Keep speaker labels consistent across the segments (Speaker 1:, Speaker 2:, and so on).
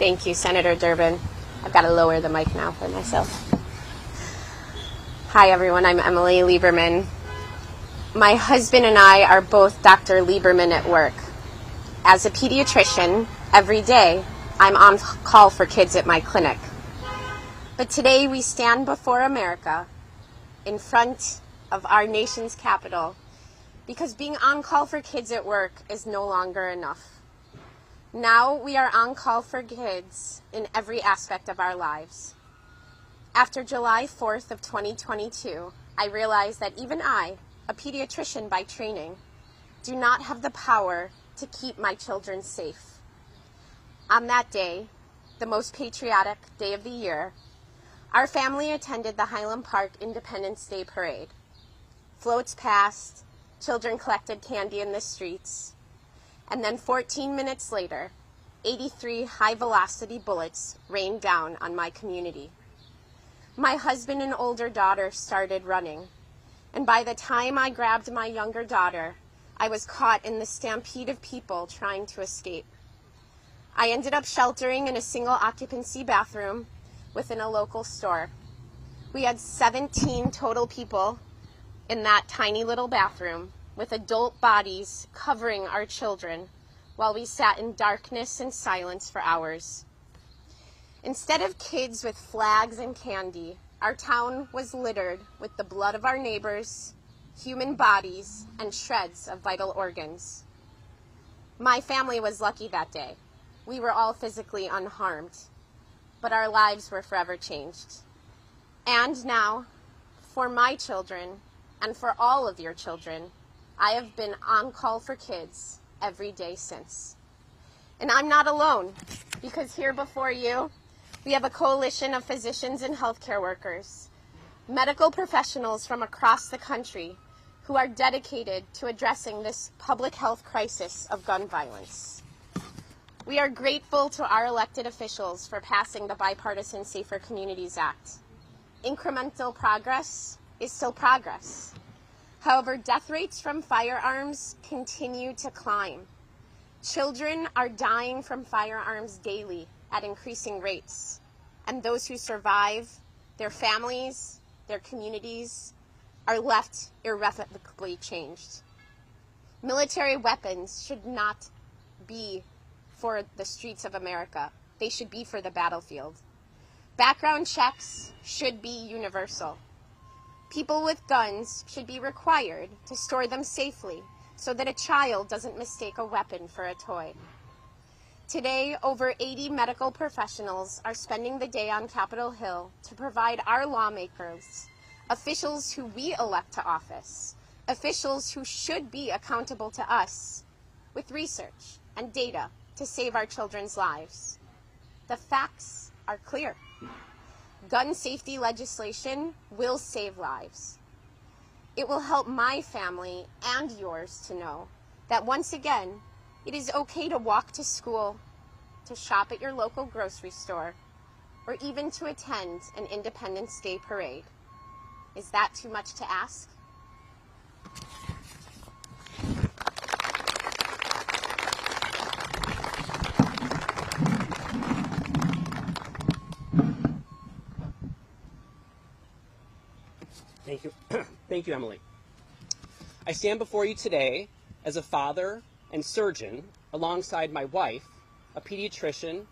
Speaker 1: Thank you, Senator Durbin. I've got to lower the mic now for myself. Hi, everyone. I'm Emily Lieberman. My husband and I are both Dr. Lieberman at work. As a pediatrician, every day, I'm on call for kids at my clinic. But today we stand before America in front of our nation's capital because being on call for kids at work is no longer enough. Now we are on call for kids in every aspect of our lives. After July 4th of 2022, I realized that even I, a pediatrician by training, do not have the power to keep my children safe. On that day, the most patriotic day of the year, our family attended the Highland Park Independence Day Parade. Floats passed, children collected candy in the streets, and then 14 minutes later, 83 high-velocity bullets rained down on my community. My husband and older daughter started running, and by the time I grabbed my younger daughter, I was caught in the stampede of people trying to escape. I ended up sheltering in a single-occupancy bathroom within a local store. We had 17 total people in that tiny little bathroom, with adult bodies covering our children while we sat in darkness and silence for hours. Instead of kids with flags and candy, our town was littered with the blood of our neighbors, human bodies, and shreds of vital organs. My family was lucky that day. We were all physically unharmed, but our lives were forever changed. And now, for my children, and for all of your children, I have been on call for kids every day since. And I'm not alone, because here before you, we have a coalition of physicians and healthcare workers, medical professionals from across the country who are dedicated to addressing this public health crisis of gun violence. We are grateful to our elected officials for passing the Bipartisan Safer Communities Act. Incremental progress is still progress. However, death rates from firearms continue to climb. Children are dying from firearms daily at increasing rates, and those who survive, their families, their communities, are left irrevocably changed. Military weapons should not be for the streets of America. They should be for the battlefield. Background checks should be universal. People with guns should be required to store them safely so that a child doesn't mistake a weapon for a toy. Today, over 80 medical professionals are spending the day on Capitol Hill to provide our lawmakers, officials who we elect to office, officials who should be accountable to us, with research and data to save our children's lives. The facts are clear. Gun safety legislation will save lives. It will help my family and yours to know that once again, it is okay to walk to school, to shop at your local grocery store, or even to attend an Independence Day parade. Is that too much to ask?
Speaker 2: Thank you. Thank you, Emily. I stand before you today as a father and surgeon alongside my wife, a pediatrician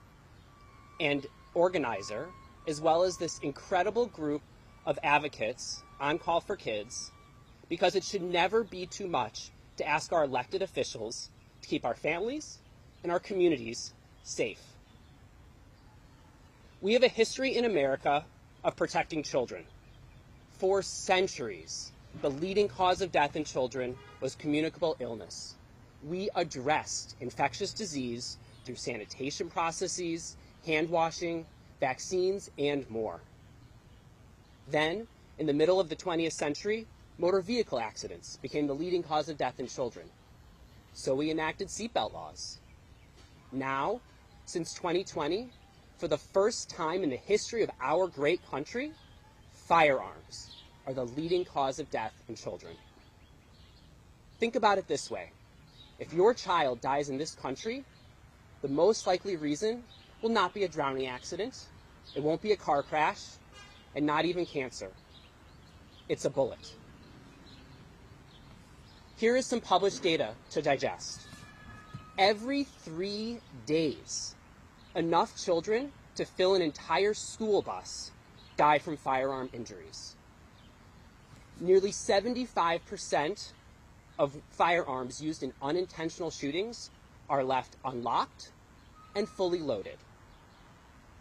Speaker 2: and organizer, as well as this incredible group of advocates on call for kids, because it should never be too much to ask our elected officials to keep our families and our communities safe. We have a history in America of protecting children. For centuries, the leading cause of death in children was communicable illness. We addressed infectious disease through sanitation processes, hand washing, vaccines, and more. Then, in the middle of the 20th century, motor vehicle accidents became the leading cause of death in children. So we enacted seatbelt laws. Now, since 2020, for the first time in the history of our great country, firearms are the leading cause of death in children. Think about it this way. If your child dies in this country, the most likely reason will not be a drowning accident. It won't be a car crash, and not even cancer. It's a bullet. Here is some published data to digest. Every 3 days, enough children to fill an entire school bus die from firearm injuries. Nearly 75% of firearms used in unintentional shootings are left unlocked and fully loaded.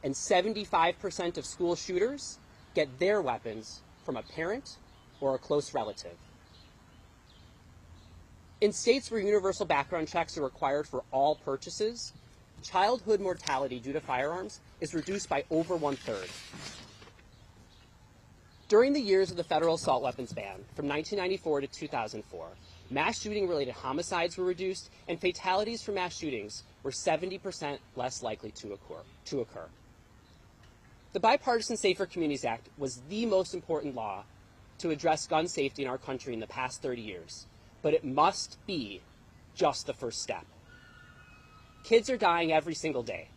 Speaker 2: And 75% of school shooters get their weapons from a parent or a close relative. In states where universal background checks are required for all purchases, childhood mortality due to firearms is reduced by over 1/3. During the years of the federal assault weapons ban, from 1994 to 2004, mass shooting-related homicides were reduced, and fatalities from mass shootings were 70% less likely to occur. The Bipartisan Safer Communities Act was the most important law to address gun safety in our country in the past 30 years, but it must be just the first step. Kids are dying every single day,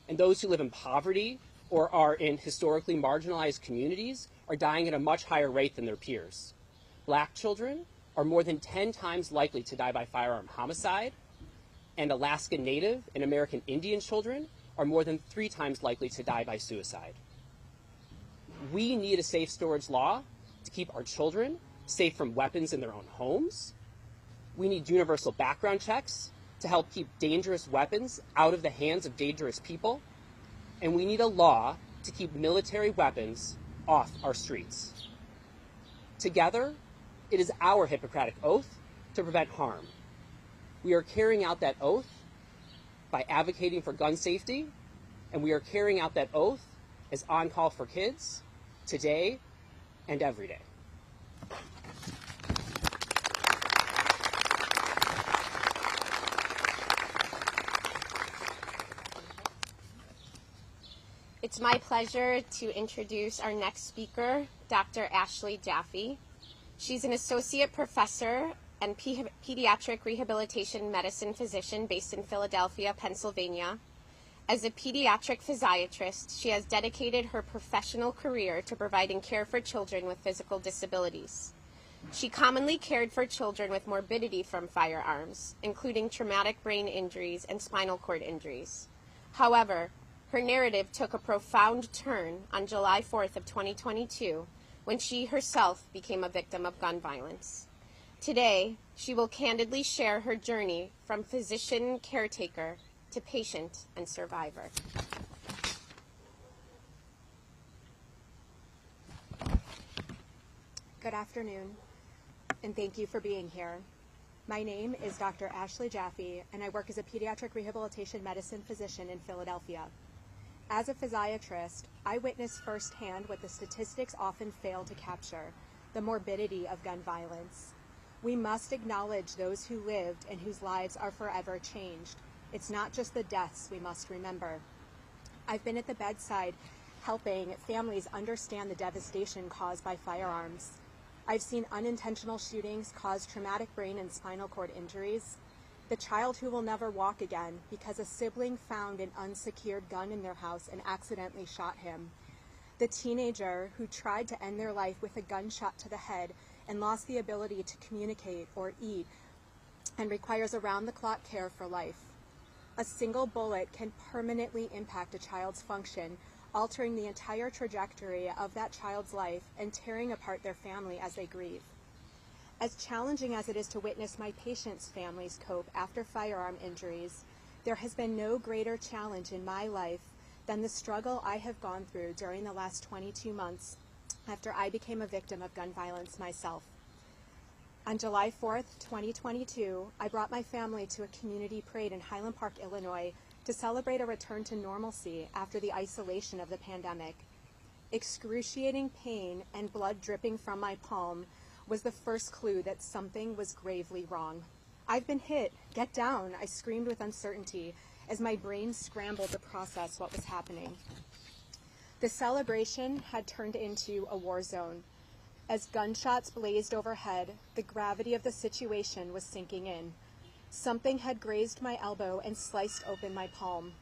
Speaker 2: and those who live in poverty or are in historically marginalized communities are dying at a much higher rate than their peers. Black children are more than 10 times likely to die by firearm homicide, and Alaska Native and American Indian children are more than 3 times likely to die by suicide. We need a safe storage law to keep our children safe from weapons in their own homes. We need universal background checks to help keep dangerous weapons out of the hands of dangerous people. And we need a law to keep military weapons off our streets. Together, it is our Hippocratic oath to prevent harm. We are carrying out that oath by advocating for gun safety, and we are carrying out that oath as On Call for Kids today and every day.
Speaker 1: It's my pleasure to introduce our next speaker, Dr. Ashley Jaffe. She's an associate professor and pediatric rehabilitation medicine physician based in Philadelphia, Pennsylvania. As a pediatric physiatrist, she has dedicated her professional career to providing care for children with physical disabilities. She commonly cared for children with morbidity from firearms, including traumatic brain injuries and spinal cord injuries. However, her narrative took a profound turn on July 4th of 2022 when she herself became a victim of gun violence. Today, she will candidly share her journey from physician caretaker to patient and survivor.
Speaker 3: Good afternoon, and thank you for being here. My name is Dr. Ashley Jaffe, and I work as a pediatric rehabilitation medicine physician in Philadelphia. As a physiatrist, I witnessed firsthand what the statistics often fail to capture, the morbidity of gun violence. We must acknowledge those who lived and whose lives are forever changed. It's not just the deaths we must remember. I've been at the bedside helping families understand the devastation caused by firearms. I've seen unintentional shootings cause traumatic brain and spinal cord injuries. The child who will never walk again because a sibling found an unsecured gun in their house and accidentally shot him. The teenager who tried to end their life with a gunshot to the head and lost the ability to communicate or eat and requires around-the-clock care for life. A single bullet can permanently impact a child's function, altering the entire trajectory of that child's life and tearing apart their family as they grieve. As challenging as it is to witness my patients' families cope after firearm injuries, there has been no greater challenge in my life than the struggle I have gone through during the last 22 months after I became a victim of gun violence myself. On July 4th, 2022, I brought my family to a community parade in Highland Park, Illinois, to celebrate a return to normalcy after the isolation of the pandemic. Excruciating pain and blood dripping from my palm was the first clue that something was gravely wrong. I've been hit. Get down, I screamed with uncertainty as my brain scrambled to process what was happening. The celebration had turned into a war zone. As gunshots blazed overhead, the gravity of the situation was sinking in. Something had grazed my elbow and sliced open my palm.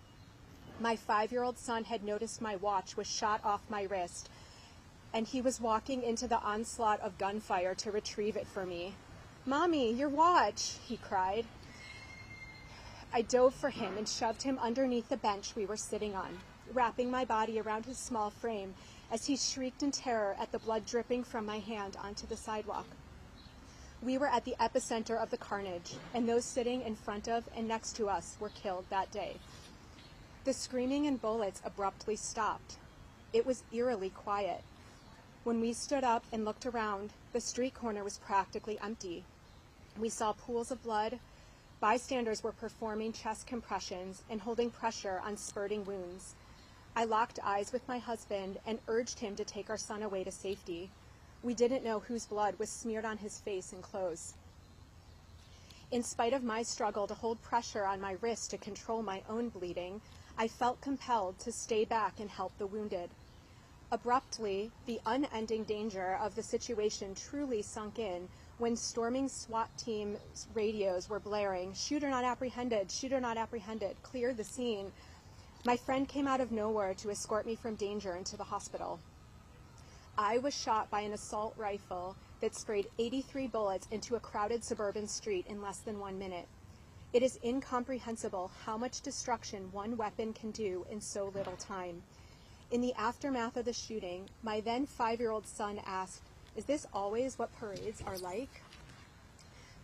Speaker 3: My 5-year-old son had noticed my watch was shot off my wrist, and he was walking into the onslaught of gunfire to retrieve it for me. "Mommy, your watch," he cried. I dove for him and shoved him underneath the bench we were sitting on, wrapping my body around his small frame as he shrieked in terror at the blood dripping from my hand onto the sidewalk. We were at the epicenter of the carnage, and those sitting in front of and next to us were killed that day. The screaming and bullets abruptly stopped. It was eerily quiet. When we stood up and looked around, the street corner was practically empty. We saw pools of blood. Bystanders were performing chest compressions and holding pressure on spurting wounds. I locked eyes with my husband and urged him to take our son away to safety. We didn't know whose blood was smeared on his face and clothes. In spite of my struggle to hold pressure on my wrist to control my own bleeding, I felt compelled to stay back and help the wounded. Abruptly, the unending danger of the situation truly sunk in when storming SWAT team radios were blaring, "Shooter not apprehended, shooter not apprehended, clear the scene." My friend came out of nowhere to escort me from danger into the hospital. I was shot by an assault rifle that sprayed 83 bullets into a crowded suburban street in less than 1 minute. It is incomprehensible how much destruction one weapon can do in so little time. In the aftermath of the shooting, my then 5-year-old son asked, "Is this always what parades are like?"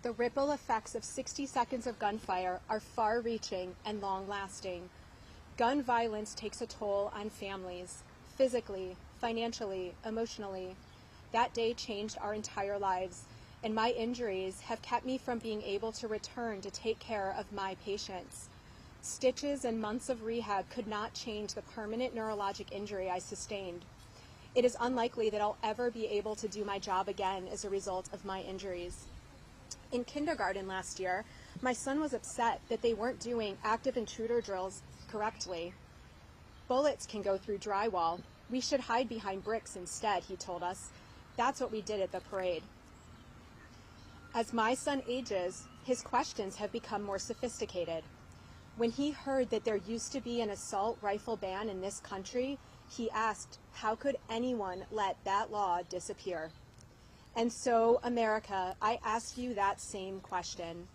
Speaker 3: The ripple effects of 60 seconds of gunfire are far-reaching and long-lasting. Gun violence takes a toll on families, physically, financially, emotionally. That day changed our entire lives, and my injuries have kept me from being able to return to take care of my patients. Stitches and months of rehab could not change the permanent neurologic injury I sustained. It is unlikely that I'll ever be able to do my job again as a result of my injuries. In kindergarten last year, my son was upset that they weren't doing active intruder drills correctly. "Bullets can go through drywall. We should hide behind bricks instead," he told us. That's what we did at the parade. As my son ages, his questions have become more sophisticated. When he heard that there used to be an assault rifle ban in this country, he asked, how could anyone let that law disappear? And so, America, I ask you that same question.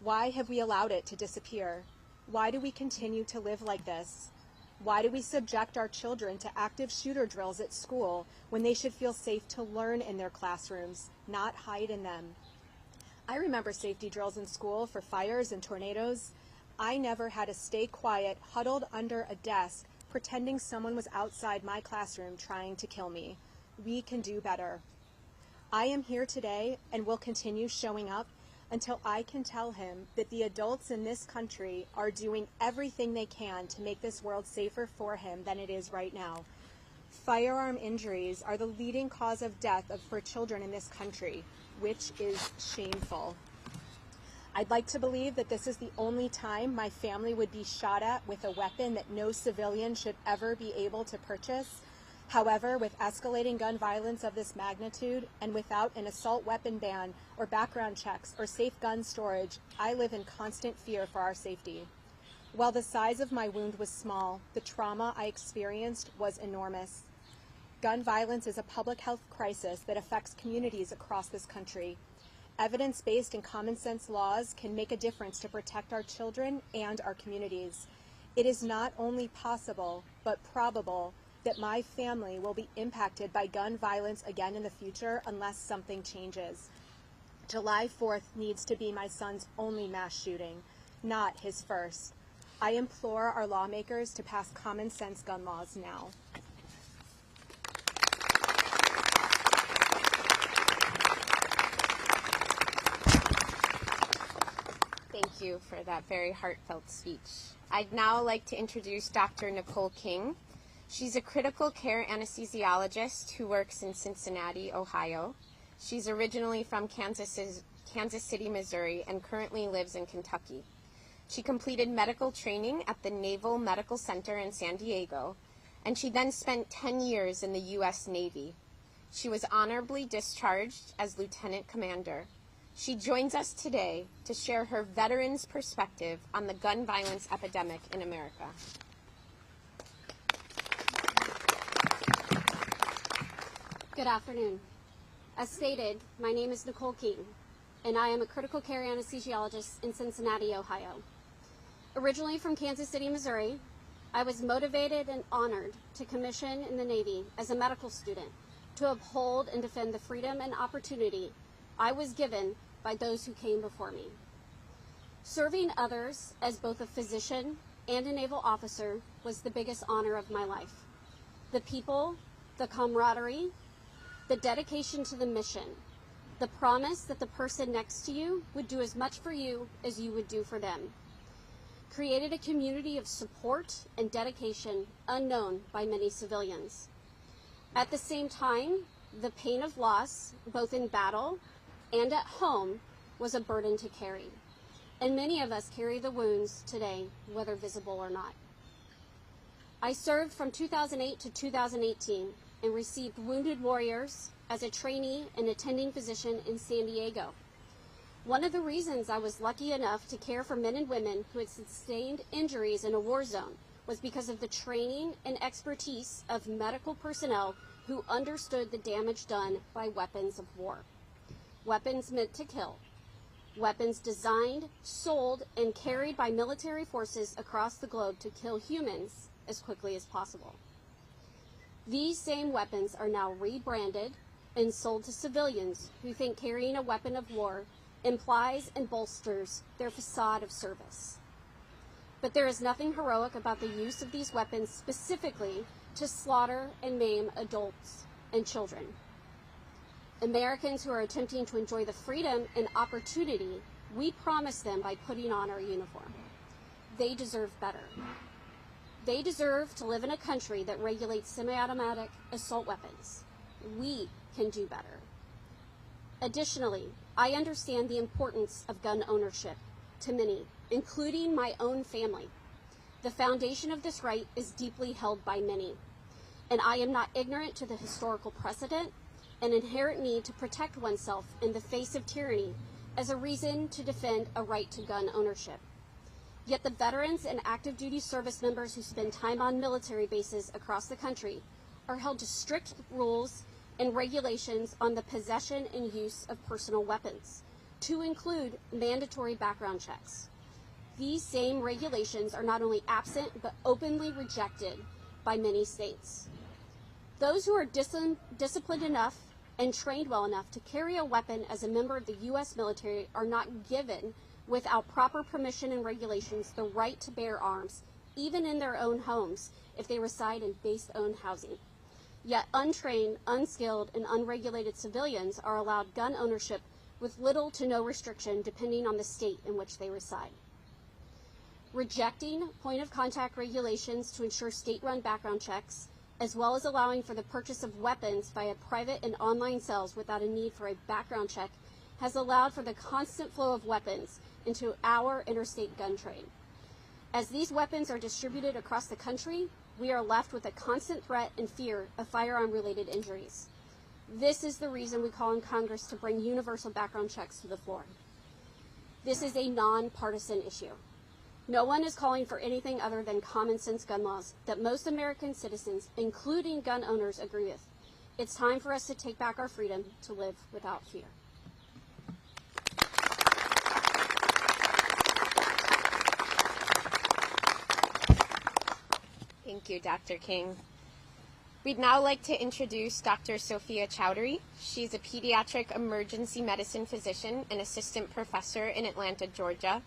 Speaker 3: Why have we allowed it to disappear? Why do we continue to live like this? Why do we subject our children to active shooter drills at school when they should feel safe to learn in their classrooms, not hide in them? I remember safety drills in school for fires and tornadoes. I never had to stay quiet, huddled under a desk, pretending someone was outside my classroom trying to kill me. We can do better. I am here today and will continue showing up until I can tell him that the adults in this country are doing everything they can to make this world safer for him than it is right now. Firearm injuries are the leading cause of death for children in this country, which is shameful. I'd like to believe that this is the only time my family would be shot at with a weapon that no civilian should ever be able to purchase. However, with escalating gun violence of this magnitude and without an assault weapon ban or background checks or safe gun storage, I live in constant fear for our safety. While the size of my wound was small, the trauma I experienced was enormous. Gun violence is a public health crisis that affects communities across this country. Evidence-based and common sense laws can make a difference to protect our children and our communities. It is not only possible, but probable that my family will be impacted by gun violence again in the future unless something changes. July 4th needs to be my son's only mass shooting, not his first. I implore our lawmakers to pass common sense gun laws now.
Speaker 1: Thank you for that very heartfelt speech. I'd now like to introduce Dr. Nicole King. She's a critical care anesthesiologist who works in Cincinnati, Ohio. She's originally from Kansas City, Missouri, and currently lives in Kentucky. She completed medical training at the Naval Medical Center in San Diego, and she then spent 10 years in the U.S. Navy. She was honorably discharged as lieutenant commander. She joins us today to share her veteran's perspective on the gun violence epidemic in America.
Speaker 4: Good afternoon. As stated, my name is Nicole King, and I am a critical care anesthesiologist in Cincinnati, Ohio. Originally from Kansas City, Missouri, I was motivated and honored to commission in the Navy as a medical student to uphold and defend the freedom and opportunity I was given by those who came before me. Serving others as both a physician and a naval officer was the biggest honor of my life. The people, the camaraderie, the dedication to the mission, the promise that the person next to you would do as much for you as you would do for them, created a community of support and dedication unknown by many civilians. At the same time, the pain of loss, both in battle and at home, was a burden to carry. And many of us carry the wounds today, whether visible or not. I served from 2008 to 2018 and received Wounded Warriors as a trainee and attending physician in San Diego. One of the reasons I was lucky enough to care for men and women who had sustained injuries in a war zone was because of the training and expertise of medical personnel who understood the damage done by weapons of war. Weapons meant to kill. Weapons designed, sold, and carried by military forces across the globe to kill humans as quickly as possible. These same weapons are now rebranded and sold to civilians who think carrying a weapon of war implies and bolsters their facade of service. But there is nothing heroic about the use of these weapons specifically to slaughter and maim adults and children. Americans who are attempting to enjoy the freedom and opportunity we promise them by putting on our uniform. They deserve better. They deserve to live in a country that regulates semi-automatic assault weapons. We can do better. Additionally, I understand the importance of gun ownership to many, including my own family. The foundation of this right is deeply held by many, and I am not ignorant to the historical precedent and inherent need to protect oneself in the face of tyranny as a reason to defend a right to gun ownership. Yet the veterans and active duty service members who spend time on military bases across the country are held to strict rules and regulations on the possession and use of personal weapons, to include mandatory background checks. These same regulations are not only absent, but openly rejected by many states. Those who are disciplined enough and trained well enough to carry a weapon as a member of the U.S. military are not given, without proper permission and regulations, the right to bear arms, even in their own homes, if they reside in base-owned housing. Yet untrained, unskilled, and unregulated civilians are allowed gun ownership with little to no restriction depending on the state in which they reside. Rejecting point-of-contact regulations to ensure state-run background checks, as well as allowing for the purchase of weapons via private and online sales without a need for a background check, has allowed for the constant flow of weapons into our interstate gun trade. As these weapons are distributed across the country, we are left with a constant threat and fear of firearm-related injuries. This is the reason we call on Congress to bring universal background checks to the floor. This is a nonpartisan issue. No one is calling for anything other than common sense gun laws that most American citizens, including gun owners, agree with. It's time for us to take back our freedom to live without fear.
Speaker 1: Thank you, Dr. King. We'd now like to introduce Dr. Sophia Chowdhury. She's a pediatric emergency medicine physician and assistant professor in Atlanta, Georgia.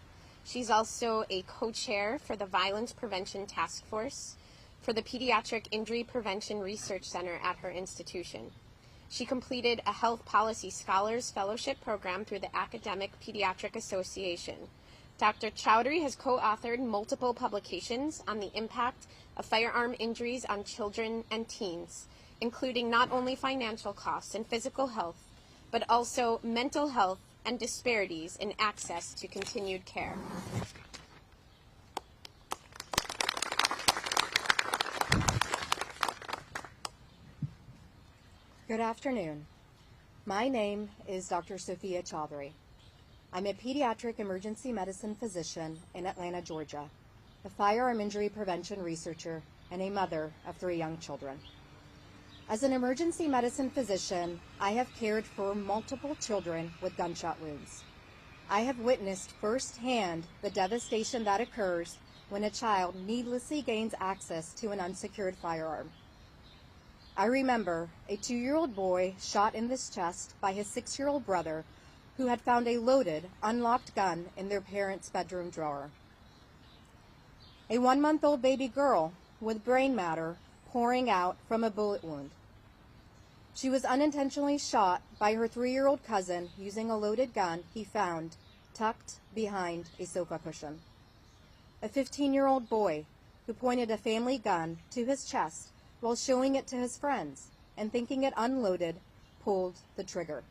Speaker 1: She's also a co-chair for the Violence Prevention Task Force for the Pediatric Injury Prevention Research Center at her institution. She completed a Health Policy Scholars Fellowship program through the Academic Pediatric Association. Dr. Chowdhury has co-authored multiple publications on the impact of firearm injuries on children and teens, including not only financial costs and physical health, but also mental health and disparities in access to continued care.
Speaker 5: Good afternoon. My name is Dr. Sophia Chowdhury. I'm a pediatric emergency medicine physician in Atlanta, Georgia, a firearm injury prevention researcher, and a mother of 3 young children. As an emergency medicine physician, I have cared for multiple children with gunshot wounds. I have witnessed firsthand the devastation that occurs when a child needlessly gains access to an unsecured firearm. I remember a 2-year-old boy shot in the chest by his 6-year-old brother who had found a loaded, unlocked gun in their parents' bedroom drawer. A 1-month-old baby girl with brain matter pouring out from a bullet wound. She was unintentionally shot by her 3-year-old cousin using a loaded gun he found tucked behind a sofa cushion. A 15-year-old boy who pointed a family gun to his chest while showing it to his friends and thinking it unloaded, pulled the trigger.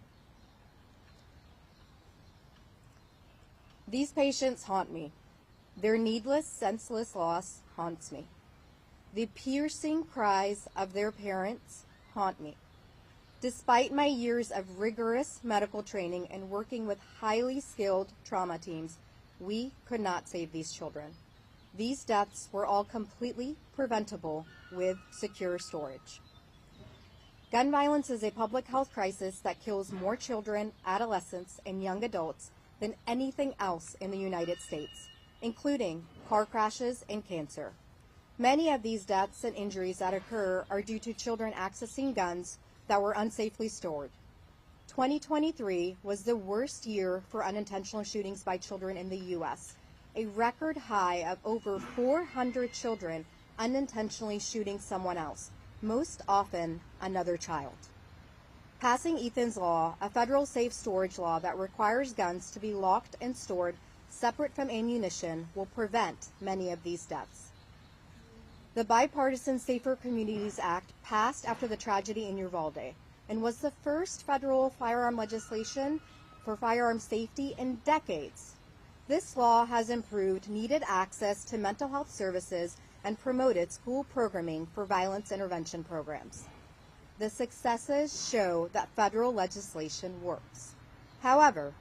Speaker 5: These patients haunt me. Their needless, senseless loss haunts me. The piercing cries of their parents haunt me. Despite my years of rigorous medical training and working with highly skilled trauma teams, we could not save these children. These deaths were all completely preventable with secure storage. Gun violence is a public health crisis that kills more children, adolescents, and young adults than anything else in the United States, including car crashes and cancer. Many of these deaths and injuries that occur are due to children accessing guns that were unsafely stored. 2023 was the worst year for unintentional shootings by children in the U.S., a record high of over 400 children unintentionally shooting someone else, most often another child. Passing Ethan's Law, a federal safe storage law that requires guns to be locked and stored separate from ammunition, will prevent many of these deaths. The bipartisan Safer Communities Act passed after the tragedy in Uvalde and was the first federal firearm legislation for firearm safety in decades. This law has improved needed access to mental health services and promoted school programming for violence intervention programs. The successes show that federal legislation works. However,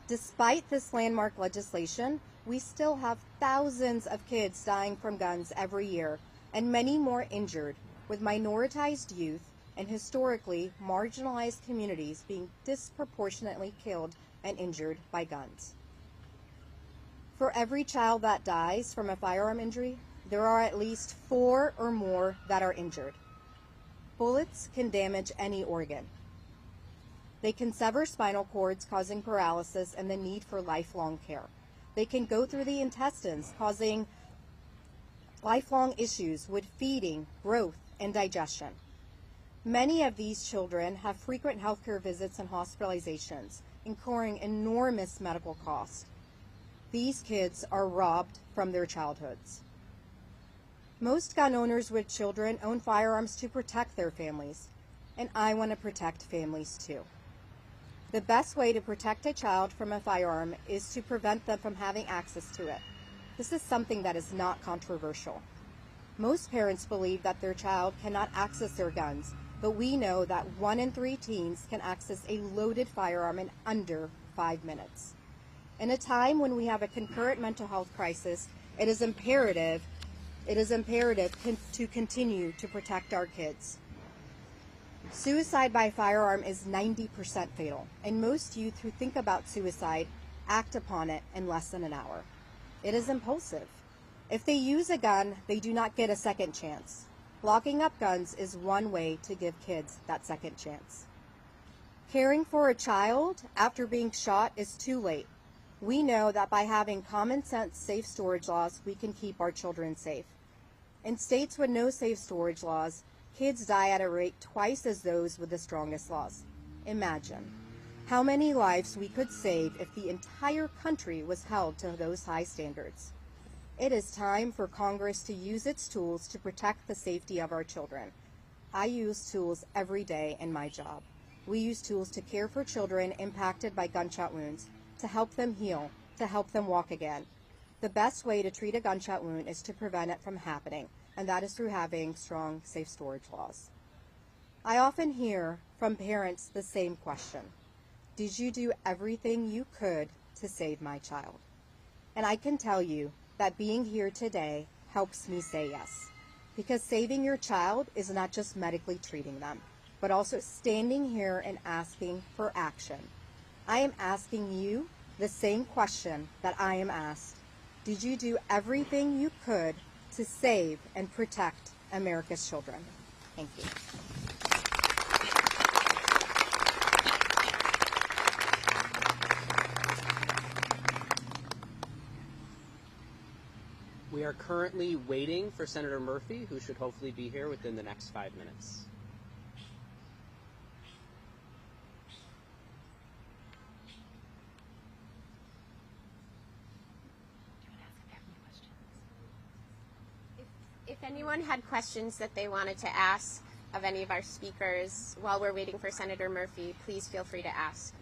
Speaker 5: despite this landmark legislation, we still have thousands of kids dying from guns every year and many more injured, with minoritized youth and historically marginalized communities being disproportionately killed and injured by guns. For every child that dies from a firearm injury, there are at least 4 or more that are injured. Bullets can damage any organ. They can sever spinal cords, causing paralysis and the need for lifelong care. They can go through the intestines, causing lifelong issues with feeding, growth, and digestion. Many of these children have frequent healthcare visits and hospitalizations, incurring enormous medical costs. These kids are robbed from their childhoods. Most gun owners with children own firearms to protect their families, and I want to protect families too. The best way to protect a child from a firearm is to prevent them from having access to it. This is something that is not controversial. Most parents believe that their child cannot access their guns, but we know that 1 in 3 teens can access a loaded firearm in under 5 minutes. In a time when we have a concurrent mental health crisis, it is imperative to continue to protect our kids. Suicide by firearm is 90% fatal, and most youth who think about suicide act upon it in less than an hour. It is impulsive. If they use a gun, they do not get a second chance. Locking up guns is one way to give kids that second chance. Caring for a child after being shot is too late. We know that by having common sense safe storage laws, we can keep our children safe. In states with no safe storage laws, kids die at a rate twice as those with the strongest laws. Imagine how many lives we could save if the entire country was held to those high standards. It is time for Congress to use its tools to protect the safety of our children. I use tools every day in my job. We use tools to care for children impacted by gunshot wounds, to help them heal, to help them walk again. The best way to treat a gunshot wound is to prevent it from happening, and that is through having strong safe storage laws. I often hear from parents the same question: did you do everything you could to save my child? And I can tell you that being here today helps me say yes, because saving your child is not just medically treating them. but also standing here and asking for action. I am asking you the same question that I am asked. Did you do everything you could to save and protect America's children? Thank you.
Speaker 2: We are currently waiting for Senator Murphy, who should hopefully be here within the next 5 minutes.
Speaker 1: If anyone had questions that they wanted to ask of any of our speakers while we're waiting for Senator Murphy, please feel free to ask.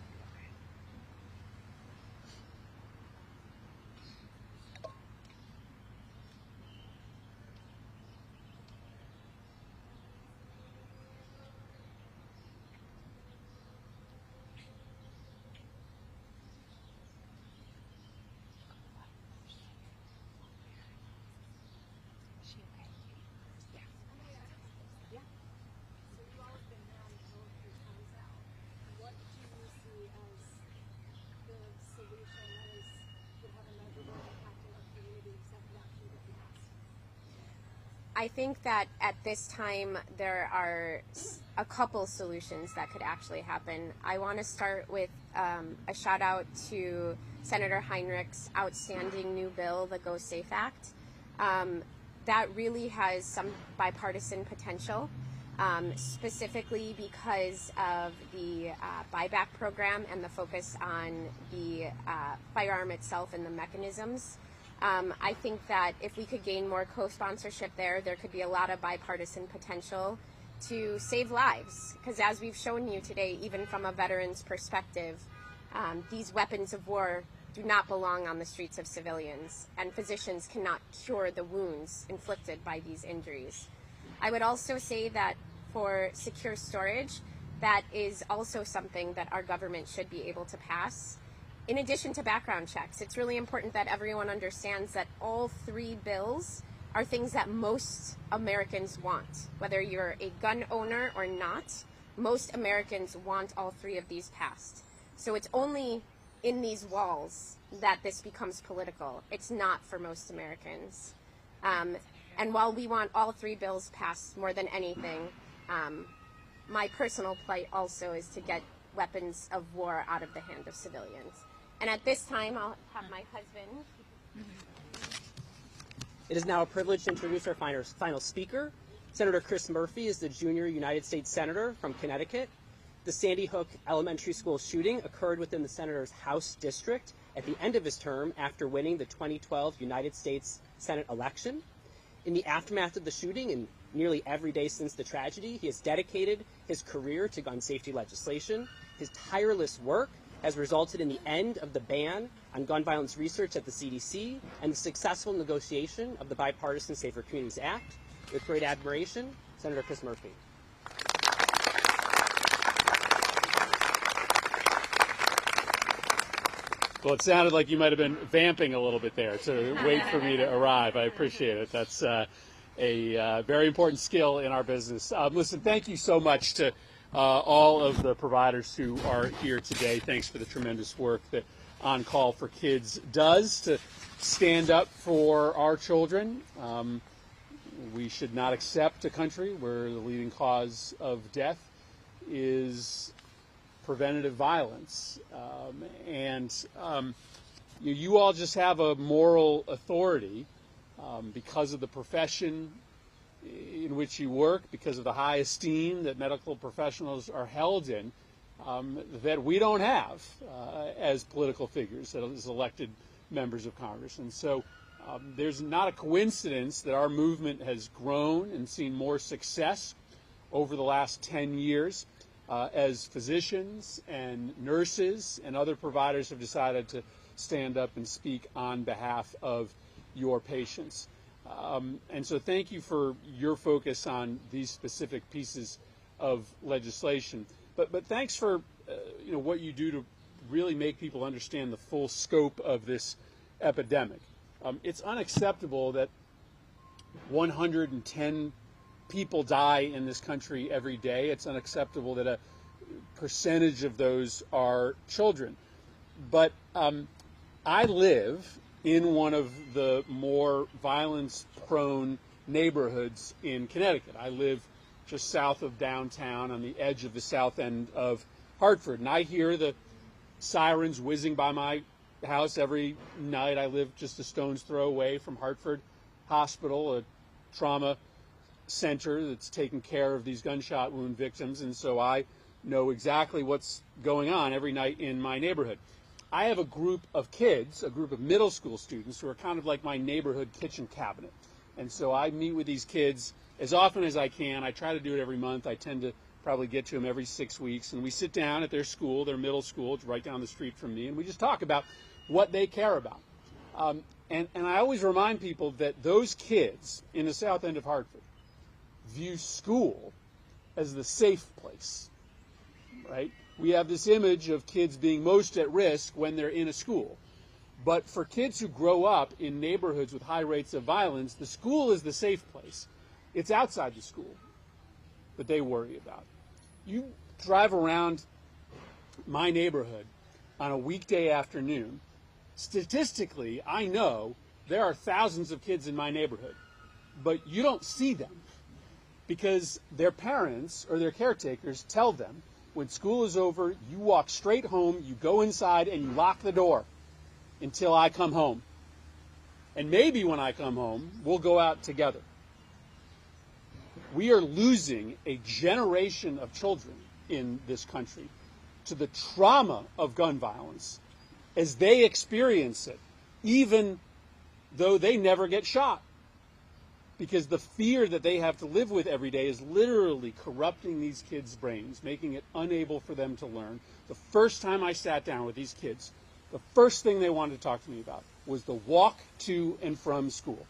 Speaker 1: I think that at this time there are a couple solutions that could actually happen. I want to start with a shout out to Senator Heinrich's outstanding new bill, the Go Safe Act. That really has some bipartisan potential, specifically because of the buyback program and the focus on the firearm itself and the mechanisms. I think that if we could gain more co-sponsorship there could be a lot of bipartisan potential to save lives. Because as we've shown you today, even from a veteran's perspective, these weapons of war do not belong on the streets of civilians, and physicians cannot cure the wounds inflicted by these injuries. I would also say that for secure storage, that is also something that our government should be able to pass. In addition to background checks, it's really important that everyone understands that all three bills are things that most Americans want. Whether you're a gun owner or not, most Americans want all three of these passed. So it's only in these walls that this becomes political. It's not for most Americans. And while we want all three bills passed more than anything, my personal plight also is to get weapons of war out of the hand of civilians. And at this time, I'll have my husband.
Speaker 2: It is now a privilege to introduce our final speaker. Senator Chris Murphy is the junior United States Senator from Connecticut. The Sandy Hook Elementary School shooting occurred within the senator's House district at the end of his term after winning the 2012 United States Senate election. In the aftermath of the shooting and nearly every day since the tragedy, he has dedicated his career to gun safety legislation. His tireless work has resulted in the end of the ban on gun violence research at the CDC and the successful negotiation of the Bipartisan Safer Communities Act. With great admiration, Senator Chris Murphy.
Speaker 6: Well, it sounded like you might have been vamping a little bit there to wait for me to arrive. I appreciate it. That's a very important skill in our business. Listen, thank you so much to all of the providers who are here today. Thanks for the tremendous work that On Call for Kids does to stand up for our children. We should not accept a country where the leading cause of death is preventative violence. You all just have a moral authority because of the profession in which you work, because of the high esteem that medical professionals are held in, that we don't have as political figures, as elected members of Congress. And so there's not a coincidence that our movement has grown and seen more success over the last 10 years as physicians and nurses and other providers have decided to stand up and speak on behalf of your patients. And so thank you for your focus on these specific pieces of legislation. But thanks for what you do to really make people understand the full scope of this epidemic. It's unacceptable that 110 people die in this country every day. It's unacceptable that a percentage of those are children. But I live in one of the more violence-prone neighborhoods in Connecticut. I live just south of downtown on the edge of the south end of Hartford. And I hear the sirens whizzing by my house every night. I live just a stone's throw away from Hartford Hospital, a trauma center that's taking care of these gunshot wound victims. And so I know exactly what's going on every night in my neighborhood. I have a group of kids, a group of middle school students who are kind of like my neighborhood kitchen cabinet. And so I meet with these kids as often as I can. I try to do it every month. I tend to probably get to them every 6 weeks. And we sit down at their school, their middle school, it's right down the street from me, and we just talk about what they care about. And I always remind people that those kids in the south end of Hartford view school as the safe place, right? We have this image of kids being most at risk when they're in a school. But for kids who grow up in neighborhoods with high rates of violence, the school is the safe place. It's outside the school that they worry about. You drive around my neighborhood on a weekday afternoon, statistically, I know there are thousands of kids in my neighborhood, but you don't see them because their parents or their caretakers tell them when school is over, you walk straight home, you go inside, and you lock the door until I come home. And maybe when I come home, we'll go out together. We are losing a generation of children in this country to the trauma of gun violence as they experience it, even though they never get shot. Because the fear that they have to live with every day is literally corrupting these kids' brains, making it unable for them to learn. The first time I sat down with these kids, the first thing they wanted to talk to me about was the walk to and from school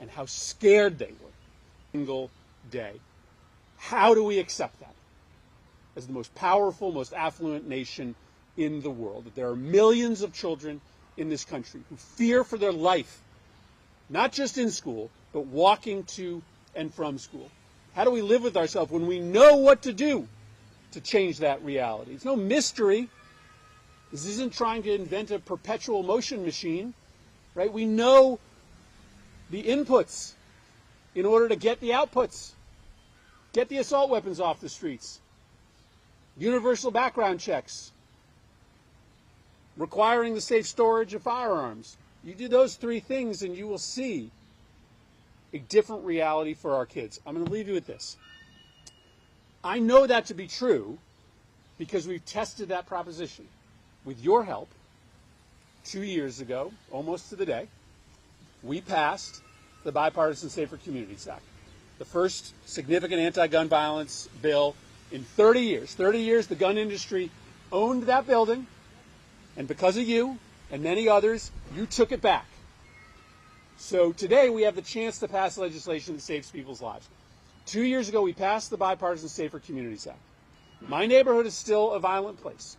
Speaker 6: and how scared they were single day. How do we accept that as the most powerful, most affluent nation in the world? That there are millions of children in this country who fear for their life, not just in school, but walking to and from school. How do we live with ourselves when we know what to do to change that reality? It's no mystery. This isn't trying to invent a perpetual motion machine, right? We know the inputs in order to get the outputs. Get the assault weapons off the streets. Universal background checks. Requiring the safe storage of firearms. You do those three things and you will see a different reality for our kids. I'm going to leave you with this. I know that to be true because we've tested that proposition. With your help, 2 years ago, almost to the day, we passed the Bipartisan Safer Communities Act, the first significant anti-gun violence bill in 30 years. 30 years, the gun industry owned that building, and because of you and many others, you took it back. So today we have the chance to pass legislation that saves people's lives. 2 years ago, we passed the Bipartisan Safer Communities Act. My neighborhood is still a violent place,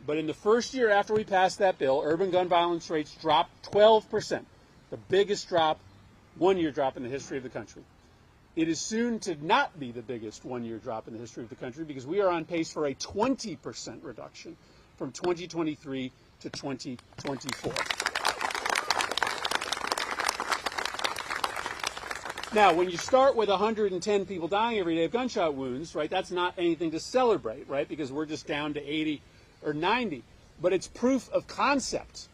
Speaker 6: but in the first year after we passed that bill, urban gun violence rates dropped 12%, the biggest drop, one-year drop in the history of the country. It is soon to not be the biggest one-year drop in the history of the country because we are on pace for a 20% reduction from 2023 to 2024. Now, when you start with 110 people dying every day of gunshot wounds, right, that's not anything to celebrate, right, because we're just down to 80 or 90. But it's proof of concept.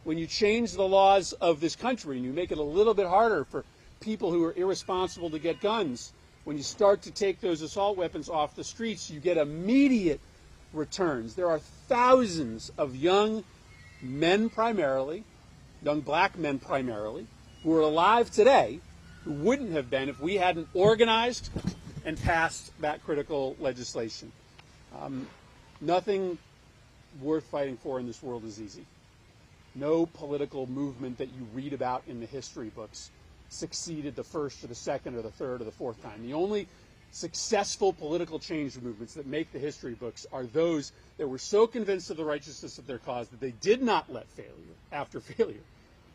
Speaker 6: When you change the laws of this country and you make it a little bit harder for people who are irresponsible to get guns, when you start to take those assault weapons off the streets, you get immediate returns. There are thousands of young men primarily, young black men primarily, who are alive today who wouldn't have been if we hadn't organized and passed that critical legislation. Nothing worth fighting for in this world is easy. No political movement that you read about in the history books succeeded the first or the second or the third or the fourth time. The only successful political change movements that make the history books are those that were so convinced of the righteousness of their cause that they did not let failure after failure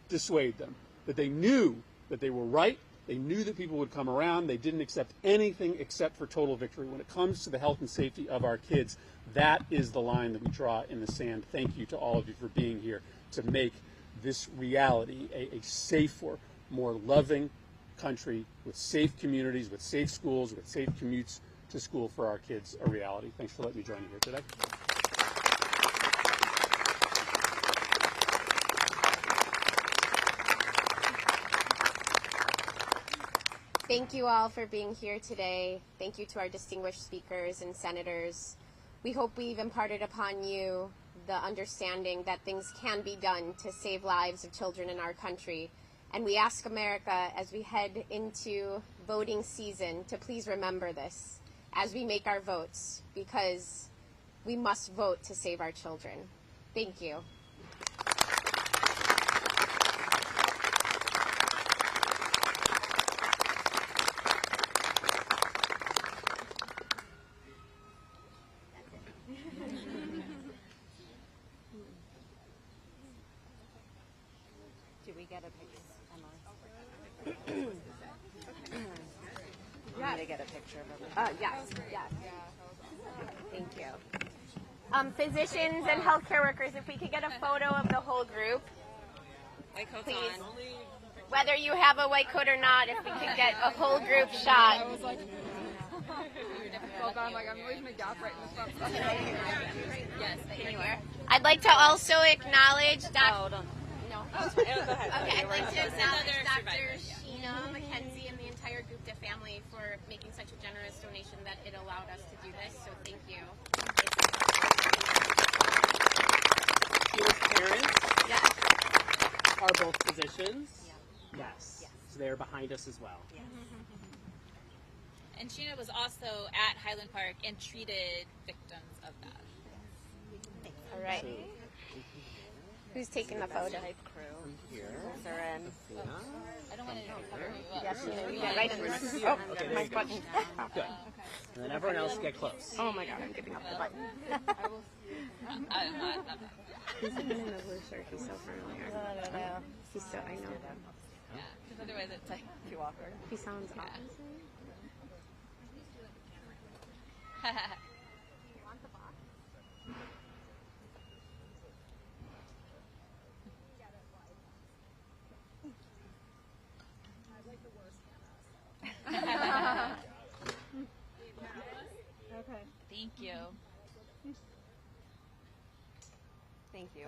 Speaker 6: dissuade them, that they knew that they were right They knew that people would come around. They didn't accept anything except for total victory. When it comes to the health and safety of our kids, that is the line that we draw in the sand. Thank you to all of you for being here to make this reality a safer, more loving country with safe communities, with safe schools, with safe commutes to school for our kids a reality. Thanks for letting me join you here today.
Speaker 1: Thank you all for being here today. Thank you to our distinguished speakers and senators. We hope we've imparted upon you the understanding that things can be done to save lives of children in our country. And we ask America, as we head into voting season, to please remember this as we make our votes, because we must vote to save our children. Thank you.
Speaker 5: Do we get a picture, Emily? We need to get a picture of everyone.
Speaker 1: Yes. Thank you. Physicians and healthcare workers, if we could get a photo of the whole group, please. Whether you have a white coat or not, if we could get a whole group shot.
Speaker 7: I was like, I'm leaving a gap right in the front.
Speaker 1: Yes, anywhere. I'd like to also acknowledge Dr. Okay, I'd like to acknowledge Dr. Sheena McKenzie and the entire Gupta family for making such a generous donation that it allowed us to do this, so thank you.
Speaker 2: Sheena's parents
Speaker 1: Yes.
Speaker 2: are both physicians. Yes. So they're behind us as well.
Speaker 8: And Sheena was also at Highland Park and treated victims of that.
Speaker 1: All right. Who's taking the photo?
Speaker 2: Here.
Speaker 8: I don't want to cover you up.
Speaker 1: Yes, you get right in there.
Speaker 2: Oh, okay, there you go. Good. And then everyone else get close.
Speaker 1: Oh my God, I'm giving up the button.
Speaker 8: I'm not.
Speaker 1: He's in the blue shirt. He's so familiar.
Speaker 5: I don't know.
Speaker 1: He's so, I know.
Speaker 8: Yeah, because otherwise it's like
Speaker 5: Too awkward.
Speaker 1: He sounds awesome.
Speaker 8: Thank you.
Speaker 5: Thank you.